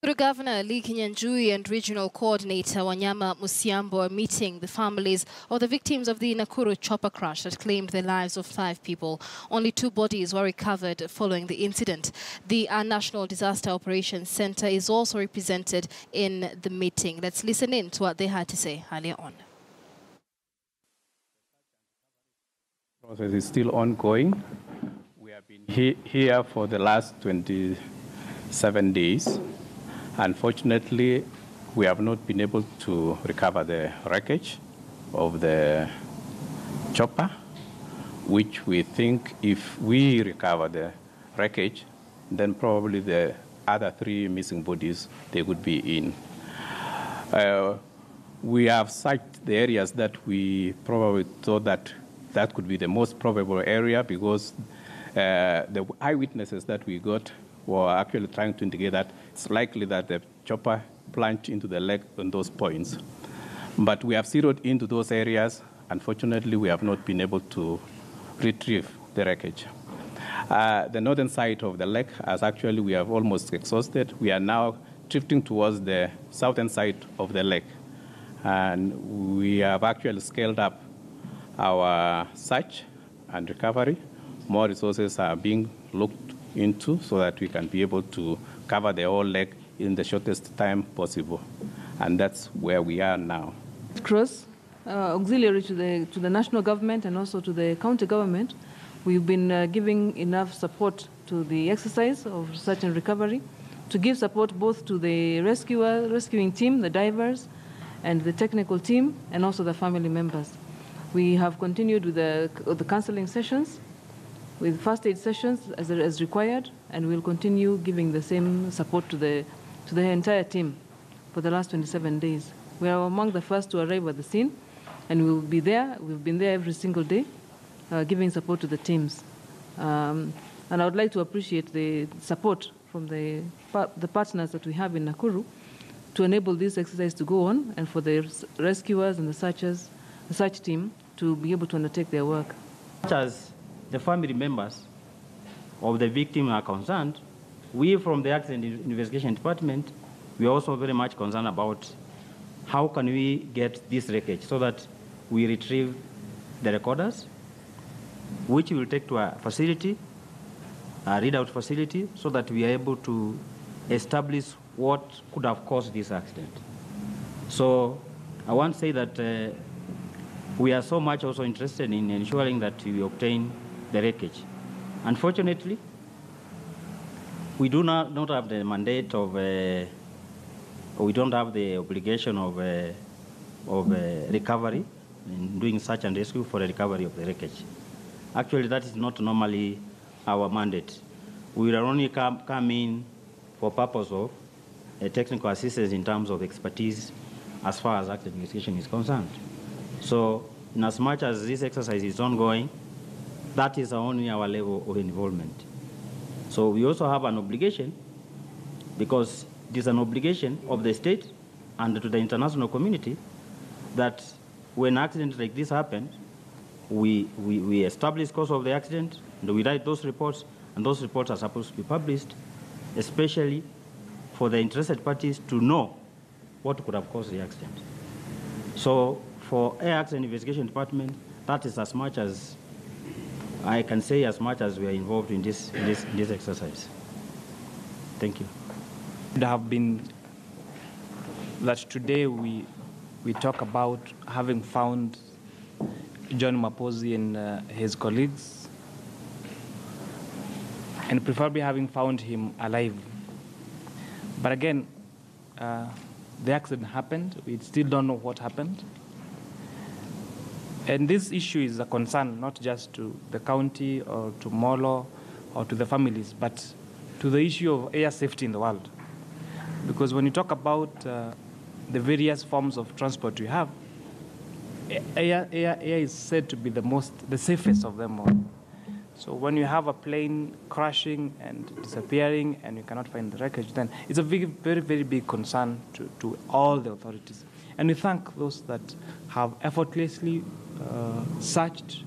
Nakuru Governor Kinyanjui and Regional Coordinator Wanyama Musiambo are meeting the families of the victims of the Nakuru chopper crash that claimed the lives of 5 people. Only 2 bodies were recovered following the incident. The National Disaster Operations Center is also represented in the meeting. Let's listen in to what they had to say earlier on. The process is still ongoing. We have been here for the last 27 days. Unfortunately, we have not been able to recover the wreckage of the chopper, which we think if we recover the wreckage, then probably the other 3 missing bodies, they would be in. We have searched the areas that we probably thought that could be the most probable area because the eyewitnesses that we got were actually trying to indicate that it's likely that the chopper plunged into the lake on those points. But we have zeroed into those areas. Unfortunately, we have not been able to retrieve the wreckage. The northern side of the lake, as actually we have almost exhausted, we are now drifting towards the southern side of the lake. And we have actually scaled up our search and recovery. More resources are being looked into so that we can be able to cover the whole lake in the shortest time possible. And that's where we are now. Cross, auxiliary to the national government and also to the county government, we've been giving enough support to the exercise of search and recovery, to give support both to the rescuing team, the divers, and the technical team, and also the family members. We have continued with the counseling sessions, with first aid sessions as required, and we'll continue giving the same support to the entire team for the last 27 days. We are among the first to arrive at the scene, and we'll be there. We've been there every single day, giving support to the teams. And I would like to appreciate the support from the partners that we have in Nakuru to enable this exercise to go on, and for the rescuers and the search team to be able to undertake their work. As the family members of the victim are concerned, we from the Accident Investigation Department, we are also very much concerned about how can we get this wreckage so that we retrieve the recorders, which we will take to a facility, a readout facility, so that we are able to establish what could have caused this accident. So I want to say that we are so much also interested in ensuring that we obtain the wreckage. Unfortunately, we do not have the mandate of, or we don't have the obligation of recovery in doing search and rescue for the recovery of the wreckage. Actually, that is not normally our mandate. We will only come in for purpose of technical assistance in terms of expertise as far as accident investigation is concerned. So, in as much as this exercise is ongoing, that is only our level of involvement. So we also have an obligation, because it is an obligation of the state and to the international community, that when accidents like this happen, we establish cause of the accident, and we write those reports, and those reports are supposed to be published, especially for the interested parties to know what could have caused the accident. So for Air Accident Investigation Department, that is as much as I can say, as much as we are involved in this exercise. Thank you. It have been that today we talk about having found John Mapozi and his colleagues, and preferably having found him alive. But again, the accident happened. We still don't know what happened. And this issue is a concern not just to the county or to Molo or to the families, but to the issue of air safety in the world. Because when you talk about the various forms of transport we have, air is said to be the safest of them all. So when you have a plane crashing and disappearing and you cannot find the wreckage, then it's a very, very, very big concern to all the authorities. And we thank those that have effortlessly searched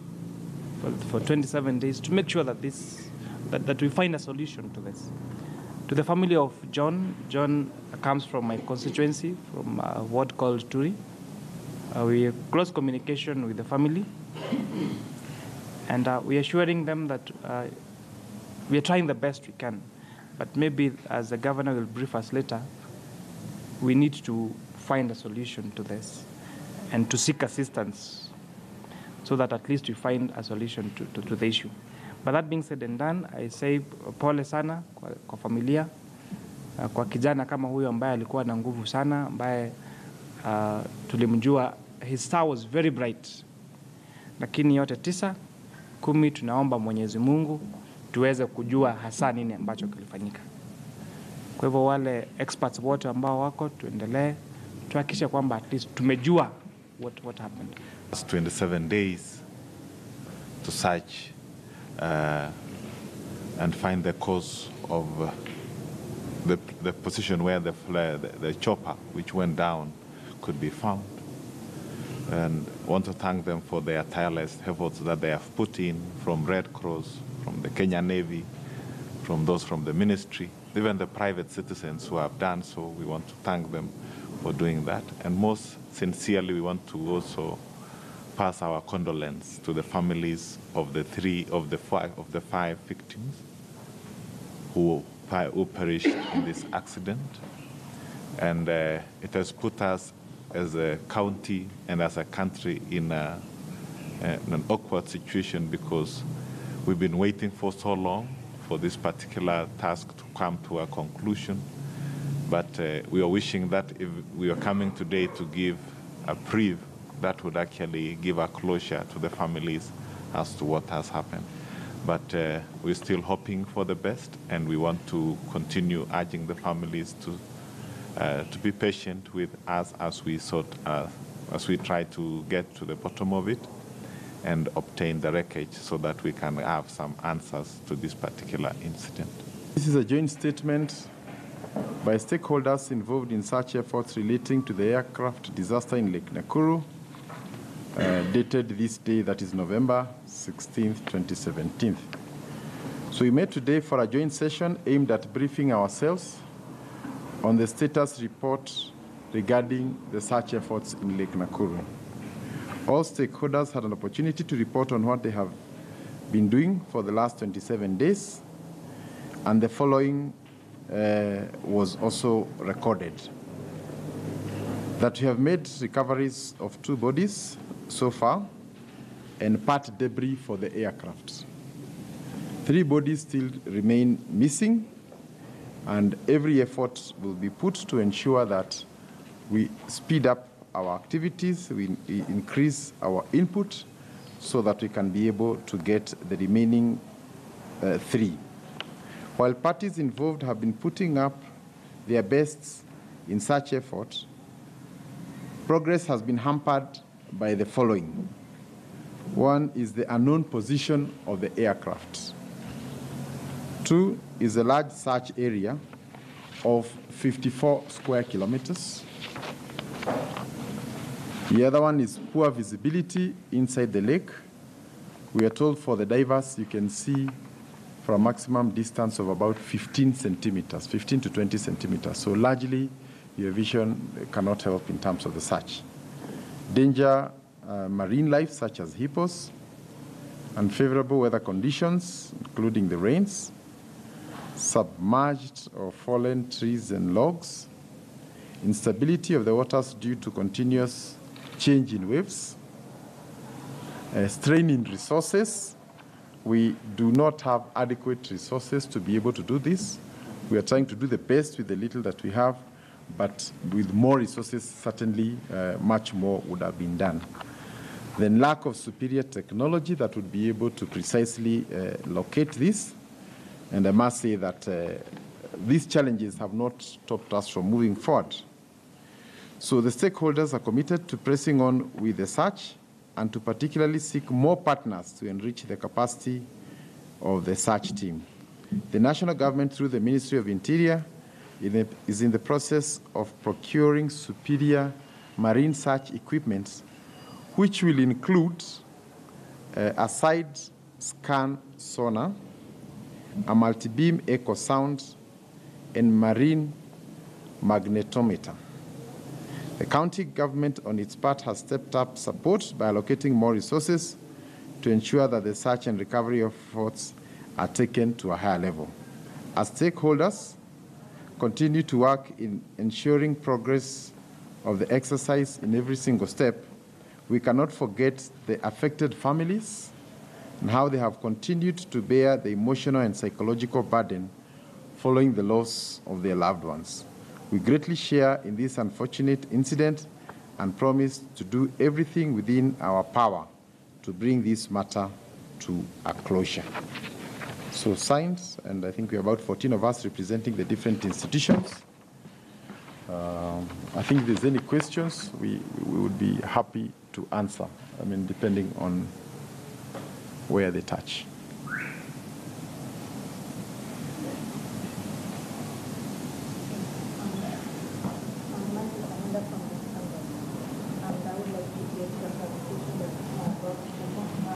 for 27 days to make sure that we find a solution to this. To the family of John, John comes from my constituency, from a ward called Turi. We have close communication with the family, and we are assuring them that we are trying the best we can. But maybe, as the governor will brief us later, we need to find a solution to this and to seek assistance so that at least we find a solution to the issue. But that being said and done, I say pole sana kwa familia, kwa kijana kama huyo ambaye alikuwa na nguvu sana, ambaye tulimjua, his star was very bright. Lakini yote 9, 10 tunaomba Mwenyezi Mungu tuweze kujua hasa nini ambacho kilifanyika. Kwa hivyo wale experts wote ambao wako, tuendelee tuhakikishe kwamba at least tumejua what happened. It's 27 days to search and find the cause of the position where the chopper which went down could be found. And want to thank them for their tireless efforts that they have put in, from Red Cross, from the Kenya Navy, from those from the ministry, even the private citizens who have done so. We want to thank them for doing that. And most sincerely, we want to also pass our condolence to the families of the 5 victims who perished in this accident. And it has put us as a county and as a country in an awkward situation, because we've been waiting for so long for this particular task to come to a conclusion. But we are wishing that if we are coming today to give a brief, that would actually give a closure to the families as to what has happened. But we're still hoping for the best, and we want to continue urging the families to be patient with us as we try to get to the bottom of it and obtain the wreckage so that we can have some answers to this particular incident. This is a joint statement by stakeholders involved in such efforts relating to the aircraft disaster in Lake Nakuru, dated this day, that is November 16th, 2017. So we met today for a joint session aimed at briefing ourselves on the status report regarding the search efforts in Lake Nakuru. All stakeholders had an opportunity to report on what they have been doing for the last 27 days, and the following was also recorded. That we have made recoveries of 2 bodies so far and part debris for the aircraft. 3 bodies still remain missing, and every effort will be put to ensure that we speed up our activities, we increase our input so that we can be able to get the remaining 3. While parties involved have been putting up their best in such effort, progress has been hampered by the following. One is the unknown position of the aircraft. 2 is a large search area of 54 square kilometers. The other one is poor visibility inside the lake. We are told for the divers you can see for a maximum distance of about 15 centimeters, 15 to 20 centimeters. So largely your vision cannot help in terms of the search. Danger marine life such as hippos, unfavorable weather conditions including the rains, submerged or fallen trees and logs, instability of the waters due to continuous change in waves, strain in resources. We do not have adequate resources to be able to do this. We are trying to do the best with the little that we have, but with more resources, certainly much more would have been done. Then lack of superior technology that would be able to precisely locate this. And I must say that these challenges have not stopped us from moving forward. So the stakeholders are committed to pressing on with the search and to particularly seek more partners to enrich the capacity of the search team. The national government, through the Ministry of Interior, is in the process of procuring superior marine search equipment, which will include a side scan sonar, a multi-beam echo sound, and marine magnetometer. The county government, on its part, has stepped up support by allocating more resources to ensure that the search and recovery efforts are taken to a higher level. As stakeholders continue to work in ensuring progress of the exercise in every single step, we cannot forget the affected families and how they have continued to bear the emotional and psychological burden following the loss of their loved ones. We greatly share in this unfortunate incident and promise to do everything within our power to bring this matter to a closure. So signed, and I think we are about 14 of us representing the different institutions. I think if there's any questions, we would be happy to answer, I mean, depending on where they touch.